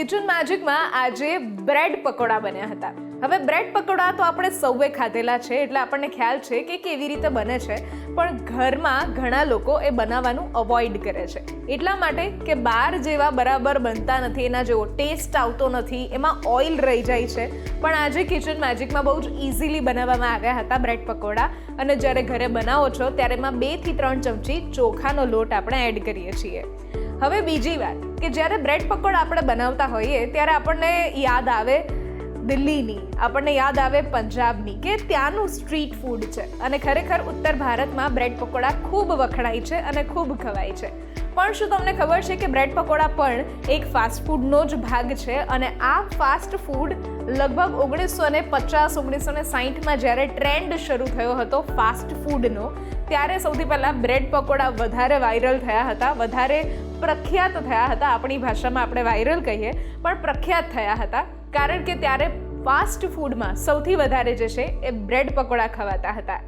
Kitchen મેજિકમાં આજે bread pakoda બન્યા હતા. હવે બ્રેડ પકોડા તો આપણે સૌએ ખાધેલા છે એટલે આપણને ખ્યાલ છે કે કેવી રીતે બને છે, પણ ઘરમાં ઘણા લોકો એ બનાવવાનું અવોઇડ કરે છે એટલા માટે કે બહાર જેવા બરાબર બનતા નથી, એના જેવો ટેસ્ટ આવતો નથી, એમાં ઓઇલ રહી જાય છે. પણ આજે કિચન મેજિકમાં બહુ જ ઇઝીલી બનાવવામાં આવ્યા હતા બ્રેડ પકોડા, અને જ્યારે ઘરે બનાવો છો ત્યારે એમાં 2 થી 3 ચમચી ચોખાનો લોટ આપણે એડ કરીએ છીએ. હવે બીજી વાત કે જ્યારે બ્રેડ પકોડા આપણે બનાવતા હોઈએ ત્યારે આપણને યાદ આવે દિલ્હીની, આપણને યાદ આવે પંજાબની, કે ત્યાંનું સ્ટ્રીટ ફૂડ છે. અને ખરેખર ઉત્તર ભારતમાં બ્રેડ પકોડા ખૂબ વખણાય છે અને ખૂબ ખવાય છે. પણ શું તમને ખબર છે કે બ્રેડ પકોડા પણ એક ફાસ્ટ ફૂડનો જ ભાગ છે? અને આ ફાસ્ટ ફૂડ લગભગ 1950-1960માં જ્યારે ટ્રેન્ડ શરૂ થયો હતો ફાસ્ટ ફૂડનો, ત્યારે સૌથી પહેલાં બ્રેડ પકોડા વધારે વાયરલ થયા હતા, વધારે પ્રખ્યાત થયા હતા. આપણી ભાષામાં આપણે વાયરલ કહીએ પણ પ્રખ્યાત થયા હતા, કારણ કે ત્યારે ફાસ્ટ ફૂડમાં સૌથી વધારે જે છે એ બ્રેડ પકોડા ખવાતા હતા.